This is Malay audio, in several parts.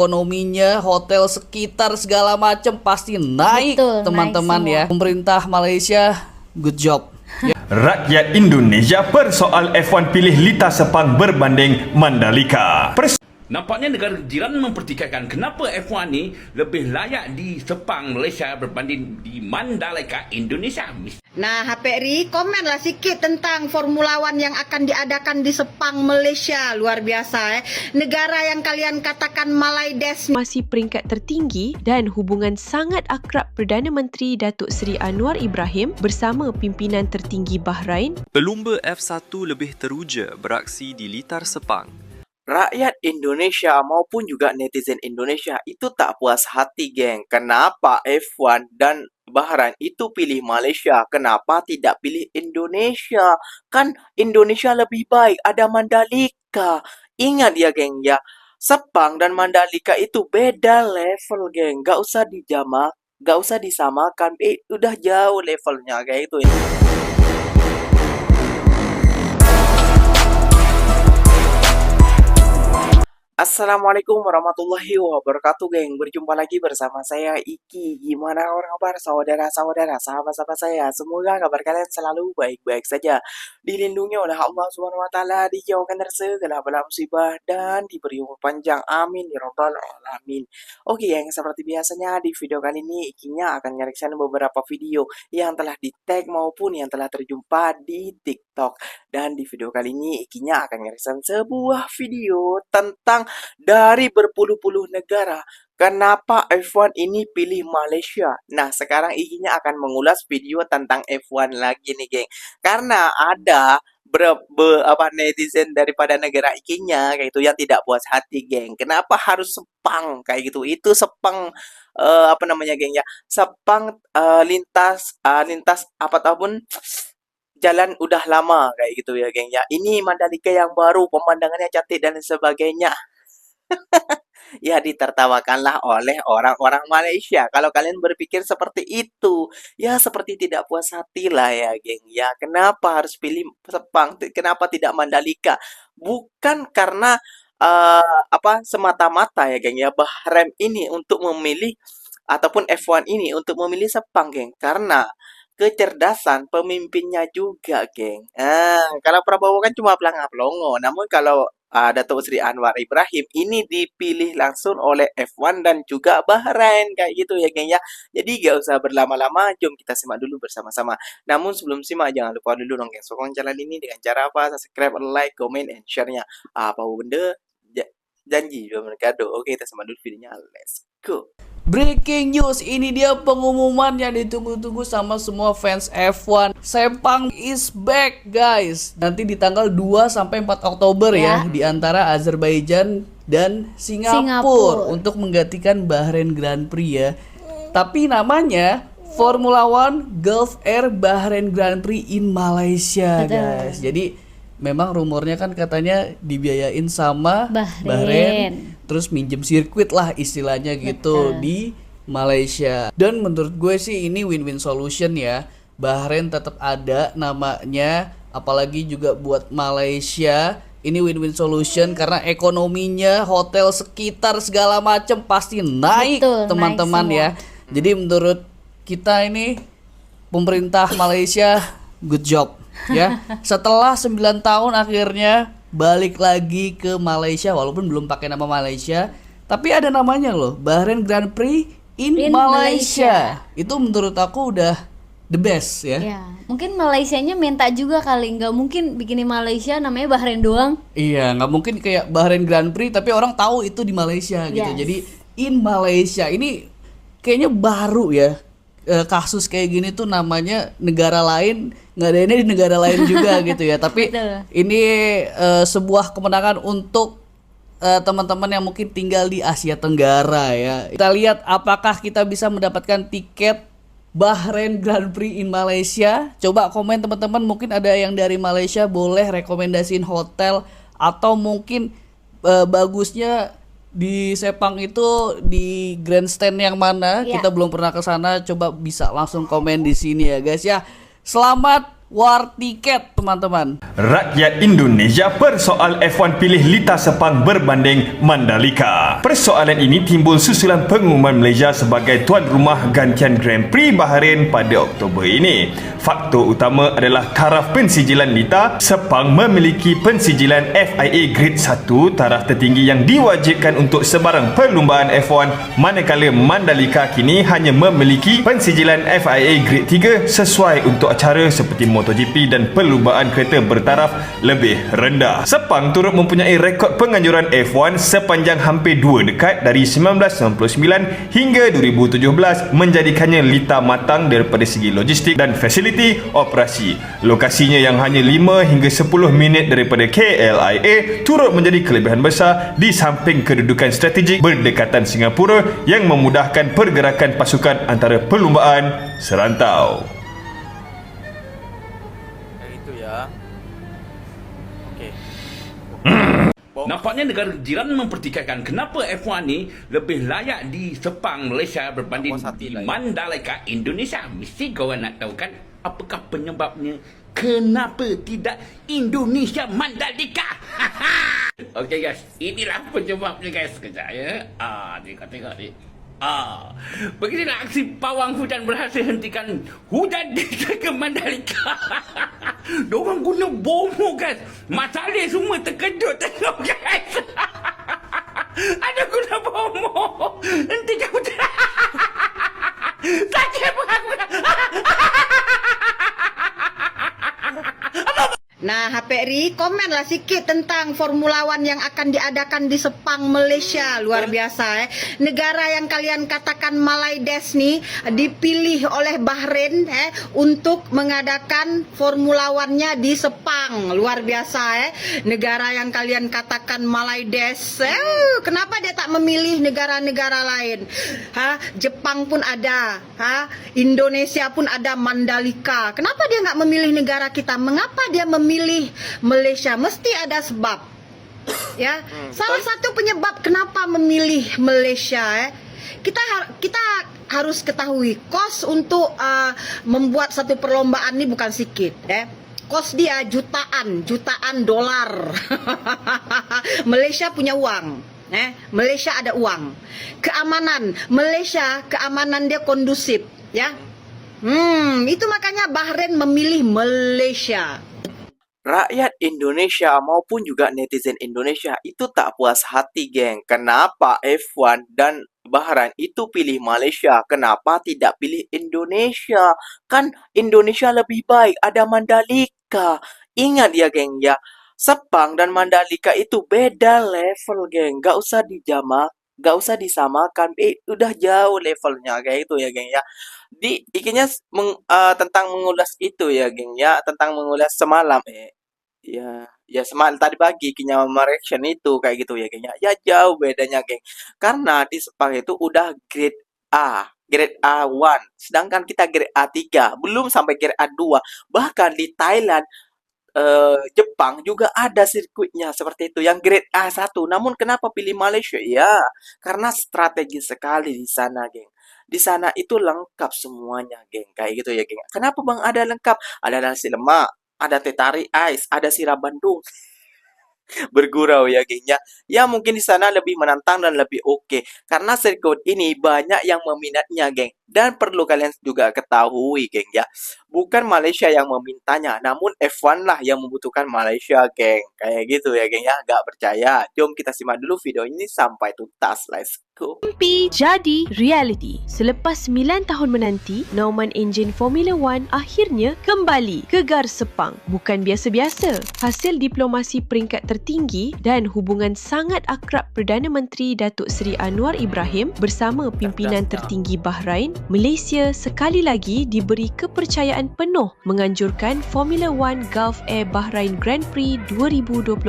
Ekonominya, hotel sekitar segala macam pasti naik. Betul, teman-teman naik ya. Pemerintah Malaysia, good job. Rakyat Indonesia persoal F1 pilih Lita Sepang berbanding Mandalika. Nampaknya negara jiran mempertikaikan kenapa F1 ni lebih layak di Sepang, Malaysia berbanding di Mandalika, Indonesia. Nah, HPRI komenlah sikit tentang Formula One yang akan diadakan di Sepang, Malaysia. Luar biasa negara yang kalian katakan Malaides masih peringkat tertinggi dan hubungan sangat akrab Perdana Menteri Datuk Seri Anwar Ibrahim bersama pimpinan tertinggi Bahrain. Pelumba F1 lebih teruja beraksi di Litar Sepang. Rakyat Indonesia maupun juga netizen Indonesia itu tak puas hati, geng. Kenapa F1 dan Bahrain itu pilih Malaysia? Kenapa tidak pilih Indonesia? Kan Indonesia lebih baik, ada Mandalika. Ingat ya, geng ya. Sepang dan Mandalika itu beda level, geng. Gak usah dijamak, gak usah disamakan. Udah jauh levelnya kayak itu. Assalamualaikum warahmatullahi wabarakatuh, geng. Berjumpa lagi bersama saya Iki. Gimana kabar saudara-saudara, sahabat-sahabat saya? Semoga kabar kalian selalu baik-baik saja. Dilindungi oleh Allah Subhanahu wa taala, dijauhkan dari segala bala musibah dan diberi umur panjang. Amin ya rabbal alamin. Oke, geng, seperti biasanya di video kali ini Ikinya akan nge-reaction beberapa video yang telah di-tag maupun yang telah terjumpa di TikTok. Dan di video kali ini Ikinya akan nge-reaction sebuah video tentang dari berpuluh-puluh negara. Kenapa F1 ini pilih Malaysia? Nah, sekarang Ikinya akan mengulas video tentang F1 lagi nih, geng. Karena ada netizen daripada negara Ikinya kayak itu yang tidak puas hati, geng. Kenapa harus Sepang kayak gitu? Itu Sepang apa namanya, geng ya? Sepang lintas apa tahun jalan udah lama kayak gitu ya, geng ya. Ini Mandalika yang baru, pemandangannya cantik dan sebagainya. Ya, ditertawakanlah oleh orang-orang Malaysia. Kalau kalian berpikir seperti itu, ya seperti tidak puas hati lah ya, geng. Ya, kenapa harus pilih Sepang? Kenapa tidak Mandalika? Bukan karena semata-mata ya, geng ya. Bahrain ini untuk memilih ataupun F1 ini untuk memilih Sepang, geng. Karena kecerdasan pemimpinnya juga, geng. Kalau Prabowo kan cuma pelangap-pelongo. Namun kalau Datuk Seri Anwar Ibrahim ini dipilih langsung oleh F1 dan juga Bahrain kayak gitu ya, geng ya. Jadi gak usah berlama-lama, jom kita simak dulu bersama-sama. Namun sebelum simak jangan lupa dulu dong, geng, sokong channel ini dengan cara apa? Subscribe, like, comment, and share-nya. Apa benda janji juga kado. Oke, kita simak dulu videonya. Let's go. Breaking news, ini dia pengumuman yang ditunggu-tunggu sama semua fans F1. Sepang is back, guys. Nanti di tanggal 2 sampai 4 Oktober ya, di antara Azerbaijan dan Singapura untuk menggantikan Bahrain Grand Prix ya. Tapi namanya Formula One Gulf Air Bahrain Grand Prix in Malaysia, guys. Jadi memang rumornya kan katanya dibiayain sama Bahrain. Terus minjem sirkuit lah istilahnya gitu di Malaysia. Dan menurut gue sih ini win-win solution ya. Bahrain tetap ada namanya, apalagi juga buat Malaysia. Ini win-win solution karena ekonominya, hotel sekitar segala macam pasti naik. Teman-teman ya. Jadi menurut kita ini pemerintah Malaysia good job ya. Setelah 9 tahun akhirnya balik lagi ke Malaysia, walaupun belum pakai nama Malaysia, tapi ada namanya loh, Bahrain Grand Prix in Malaysia. Itu menurut aku udah the best ya. Ya, mungkin Malaysianya minta juga kali, nggak mungkin bikin di Malaysia namanya Bahrain doang. Iya, nggak mungkin kayak Bahrain Grand Prix tapi orang tahu itu di Malaysia gitu. Jadi in Malaysia ini kayaknya baru ya. Kasus kayak gini tuh namanya negara lain ngadainnya di negara lain juga gitu ya. Tapi ini sebuah kemenangan untuk teman-teman yang mungkin tinggal di Asia Tenggara ya. Kita lihat apakah kita bisa mendapatkan tiket Bahrain Grand Prix in Malaysia. Coba komen teman-teman, mungkin ada yang dari Malaysia boleh rekomendasiin hotel atau mungkin bagusnya di Sepang itu di grandstand yang mana. Kita belum pernah ke sana, coba bisa langsung komen di sini ya guys ya. Selamat war tiket teman-teman. Rakyat Indonesia persoal F1 pilih Lita Sepang berbanding Mandalika. Persoalan ini timbul susulan pengumuman Malaysia sebagai tuan rumah gantian Grand Prix Bahrain pada Oktober ini. Faktor utama adalah taraf pensijilan Lita Sepang memiliki pensijilan FIA Grade 1, taraf tertinggi yang diwajibkan untuk sebarang perlumbaan F1, manakala Mandalika kini hanya memiliki pensijilan FIA Grade 3 sesuai untuk acara seperti MotoGP dan perlumbaan kereta bertaraf lebih rendah. Sepang turut mempunyai rekod penganjuran F1 sepanjang hampir 2 dekad dari 1999 hingga 2017, menjadikannya Lita matang daripada segi logistik dan fasiliti operasi. Lokasinya yang hanya 5 hingga 10 minit daripada KLIA turut menjadi kelebihan besar di samping kedudukan strategik berdekatan Singapura yang memudahkan pergerakan pasukan antara perlumbaan serantau. Itu ya. Okey. Nampaknya negara jiran mempertikaikan kenapa F1 ni lebih layak di Sepang Malaysia berbanding di Mandalika Indonesia. Mesti korang nak tahu kan apakah penyebabnya? Kenapa tidak Indonesia Mandalika? Okey guys, inilah penyebabnya guys. Sekejap ya. Tengok ni. Beginilah aksi pawang hujan berhasil hentikan hujan di ke Mandalika. Diorang guna bomo guys. Masalah semua terkejut. Tengok guys. Ada guna bomo. Hentikan hujan. Sakit pun. Nah, HPRI, komenlah sikit tentang Formula One yang akan diadakan di Sepang, Malaysia. Luar biasa Negara yang kalian katakan Malaides ni dipilih oleh Bahrain untuk mengadakan Formula One-nya di Sepang. Luar biasa Negara yang kalian katakan Malaides. Kenapa dia tak memilih negara-negara lain? Jepang pun ada, Indonesia pun ada Mandalika. Kenapa dia nggak memilih negara kita? Mengapa dia memilih Malaysia? Mesti ada sebab. Ya, salah satu penyebab kenapa memilih Malaysia kita harus ketahui kos untuk membuat satu perlombaan ini bukan sedikit kos dia jutaan dolar. Malaysia punya uang. Malaysia ada uang. Keamanan Malaysia, keamanan dia kondusif ya. Itu makanya Bahrain memilih Malaysia. Rakyat Indonesia maupun juga netizen Indonesia itu tak puas hati, geng. Kenapa F1 dan Bahrain itu pilih Malaysia? Kenapa tidak pilih Indonesia? Kan Indonesia lebih baik, ada Mandalika. Ingat ya, geng ya. Sepang dan Mandalika itu beda level, geng. Gak usah disamakan. Udah jauh levelnya kayak itu ya, geng ya. Ikinya tentang mengulas itu ya, geng ya, tentang mengulas semalam ya semalam tadi pagi ikinya mereaction itu kayak gitu ya, geng ya. Jauh bedanya, geng. Karena di Sepang itu udah grade A1, sedangkan kita grade A3, belum sampai grade A2. Bahkan di Thailand, Jepang juga ada sirkuitnya seperti itu yang grade A1. Namun kenapa pilih Malaysia? Ya, karena strategi sekali di sana, geng. Di sana itu lengkap semuanya, geng. Kayak gitu ya, geng. Kenapa bang ada lengkap? Ada nasi lemak, ada teh tarik ais, ada sirap Bandung. Bergurau ya, geng ya. Ya mungkin di sana lebih menantang dan lebih oke. Karena sirkuit ini banyak yang meminatnya, geng. Dan perlu kalian juga ketahui, geng ya. Bukan Malaysia yang memintanya, namun F1 lah yang membutuhkan Malaysia, geng. Kayak gitu ya, geng ya. Gak percaya? Jom kita simak dulu video ini sampai tuntas. Let's go. Mimpi jadi reality. Selepas 9 tahun menanti, Nauman enjin Formula One akhirnya kembali ke Gar Sepang. Bukan biasa-biasa. Hasil diplomasi peringkat tertinggi dan hubungan sangat akrab Perdana Menteri Datuk Seri Anwar Ibrahim bersama pimpinan tertinggi Bahrain, Malaysia sekali lagi diberi kepercayaan penuh menganjurkan Formula One Gulf Air Bahrain Grand Prix 2026.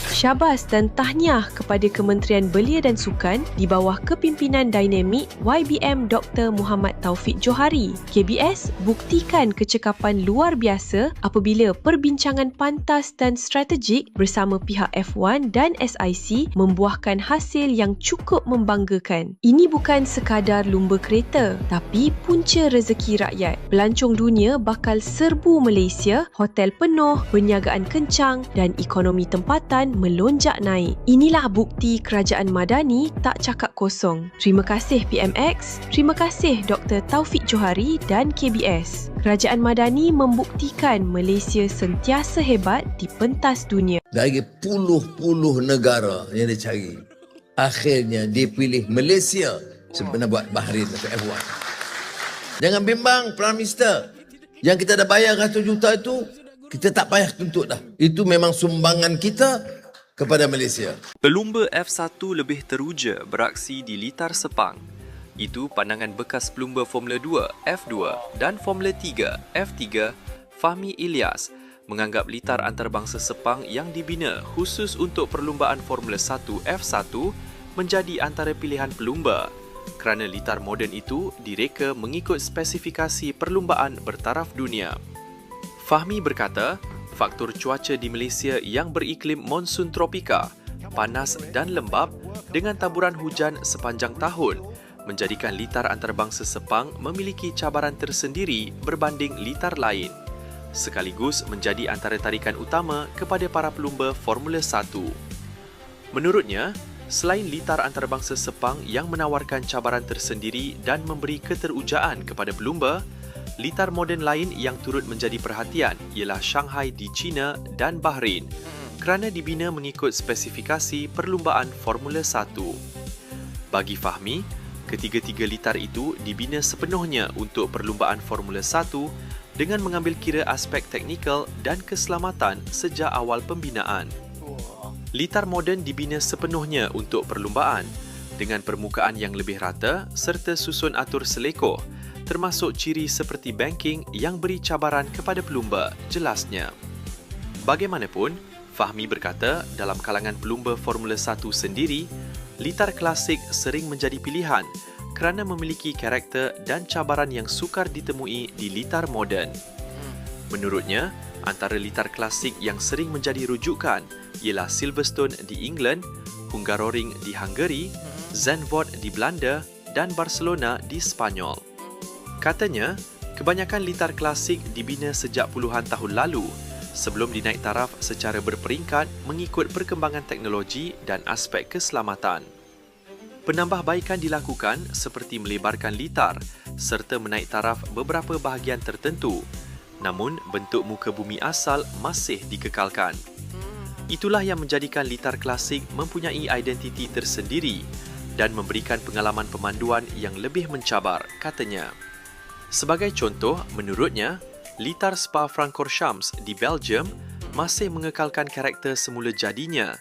Syabas dan tahniah kepada Kementerian Belia dan Sukan di bawah kepimpinan dinamik YBM Dr. Muhammad Taufik Johari. KBS buktikan kecekapan luar biasa apabila perbincangan pantas dan strategik bersama pihak F1 dan SIC membuahkan hasil yang cukup membanggakan. Ini bukan sekadar lumba kereta, tapi punca rezeki rakyat. Pelancong dunia bakal serbu Malaysia, hotel penuh, perniagaan kencang dan ekonomi tempatan melonjak naik. Inilah bukti kerajaan Madani tak cakap kosong. Terima kasih PMX, terima kasih Dr. Taufik Johari dan KBS. Kerajaan Madani membuktikan Malaysia sentiasa hebat di pentas dunia. Dari puluh-puluh negara yang dia cari, akhirnya dia pilih Malaysia sebenarnya buat Bahrain untuk F1. Jangan bimbang Prime Minister. Yang kita dah bayar 100 juta itu, kita tak payah tuntut dah. Itu memang sumbangan kita kepada Malaysia. Pelumba F1 lebih teruja beraksi di litar Sepang. Itu pandangan bekas pelumba Formula 2, F2 dan Formula 3, F3, Fahmi Ilyas, menganggap litar antarabangsa Sepang yang dibina khusus untuk perlumbaan Formula 1 F1 menjadi antara pilihan pelumba kerana litar moden itu direka mengikut spesifikasi perlumbaan bertaraf dunia. Fahmi berkata, faktor cuaca di Malaysia yang beriklim monsun tropika, panas dan lembap dengan taburan hujan sepanjang tahun menjadikan litar antarabangsa Sepang memiliki cabaran tersendiri berbanding litar lain, sekaligus menjadi antara tarikan utama kepada para pelumba Formula 1. Menurutnya, selain litar antarabangsa Sepang yang menawarkan cabaran tersendiri dan memberi keterujaan kepada pelumba, litar moden lain yang turut menjadi perhatian ialah Shanghai di China dan Bahrain kerana dibina mengikut spesifikasi perlumbaan Formula 1. Bagi Fahmi, ketiga-tiga litar itu dibina sepenuhnya untuk perlumbaan Formula 1 dengan mengambil kira aspek teknikal dan keselamatan sejak awal pembinaan. Litar moden dibina sepenuhnya untuk perlumbaan dengan permukaan yang lebih rata serta susun atur selekoh, termasuk ciri seperti banking yang beri cabaran kepada pelumba, jelasnya. Bagaimanapun, Fahmi berkata dalam kalangan pelumba Formula 1 sendiri, litar klasik sering menjadi pilihan kerana memiliki karakter dan cabaran yang sukar ditemui di litar moden. Menurutnya, antara litar klasik yang sering menjadi rujukan ialah Silverstone di England, Hungaroring di Hungary, Zandvoort di Belanda dan Barcelona di Spanyol. Katanya, kebanyakan litar klasik dibina sejak puluhan tahun lalu sebelum dinaik taraf secara berperingkat mengikut perkembangan teknologi dan aspek keselamatan. Penambahbaikan dilakukan seperti melebarkan litar serta menaik taraf beberapa bahagian tertentu, namun bentuk muka bumi asal masih dikekalkan. Itulah yang menjadikan litar klasik mempunyai identiti tersendiri dan memberikan pengalaman pemanduan yang lebih mencabar, katanya. Sebagai contoh, menurutnya, litar Spa-Francorchamps di Belgium masih mengekalkan karakter semula jadinya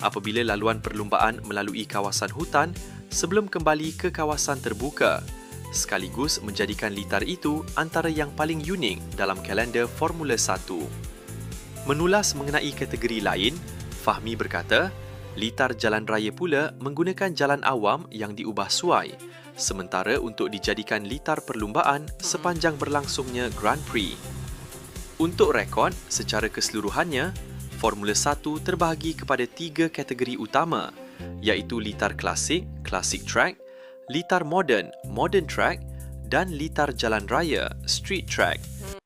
apabila laluan perlumbaan melalui kawasan hutan sebelum kembali ke kawasan terbuka, sekaligus menjadikan litar itu antara yang paling unik dalam kalender Formula 1. Menulas mengenai kategori lain, Fahmi berkata, litar jalan raya pula menggunakan jalan awam yang diubah suai, sementara untuk dijadikan litar perlumbaan sepanjang berlangsungnya Grand Prix. Untuk rekod, secara keseluruhannya, Formula 1 terbahagi kepada 3 kategori utama, iaitu litar klasik, classic track, litar moden, modern track dan litar jalan raya, street track.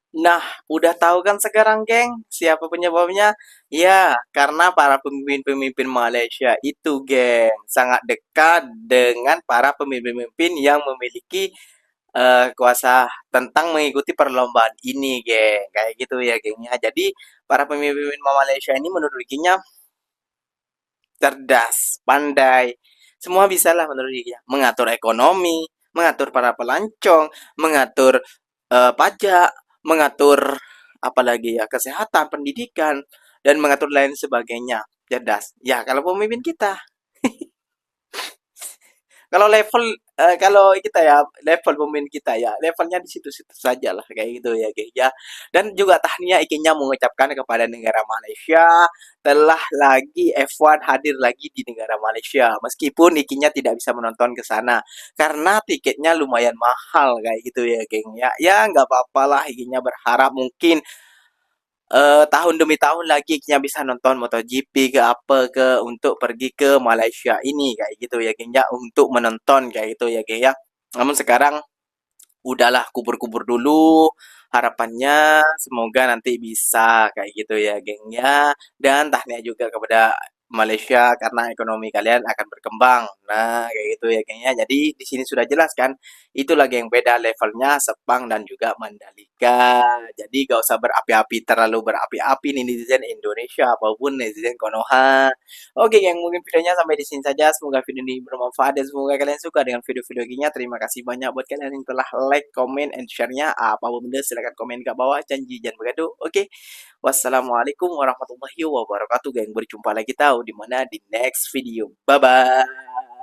Nah, udah tahu kan sekarang, geng, siapa penyebabnya? Ya, karena para pemimpin-pemimpin Malaysia itu, geng, sangat dekat dengan para pemimpin-pemimpin yang memiliki kuasa tentang mengikuti perlombaan ini, geng. Kayak gitu ya, geng. Ya, jadi, para pemimpin Malaysia ini menurut Giginya cerdas, pandai, semua bisa lah menurut Giginya. Mengatur ekonomi, mengatur para pelancong, mengatur pajak, mengatur apalagi ya, kesehatan, pendidikan, dan mengatur lain sebagainya. Cerdas. Ya, kalau pemimpin kita. Kalau kalau kita ya, level pemimpin kita ya, levelnya di situ-situ saja lah, kayak gitu ya, guys ya. Dan juga tahniah Ikinya mengucapkan kepada negara Malaysia, telah lagi F1 hadir lagi di negara Malaysia. Meskipun Ikinya tidak bisa menonton ke sana, karena tiketnya lumayan mahal, kayak gitu ya, geng ya. Ya, nggak apa-apa lah, Ikinya berharap mungkin tahun demi tahun lagi Ikinya bisa nonton MotoGP ke apa ke untuk pergi ke Malaysia ini kayak gitu ya, geng ya, untuk menonton kayak gitu ya, geng ya. Namun sekarang udahlah kubur-kubur dulu. Harapannya semoga nanti bisa kayak gitu ya, geng ya. Dan tahniah juga kepada Malaysia karena ekonomi kalian akan berkembang. Nah, kayak gitu ya, geng ya. Jadi di sini sudah jelas kan, itu lagi yang beda levelnya Sepang dan juga Mandalika. Jadi gak usah berapi-api, terlalu berapi-api nih netizen Indonesia apapun netizen Konoha. Oke, yang mungkin videonya sampai di sini saja. Semoga video ini bermanfaat dan semoga kalian suka dengan video-video gini. Terima kasih banyak buat kalian yang telah like, comment, and share-nya. Apapun benda silahkan komen ke bawah. Janji jangan begaduh. Oke. Wassalamualaikum warahmatullahi wabarakatuh, geng. Berjumpa lagi tahu di mana di next video. Bye bye.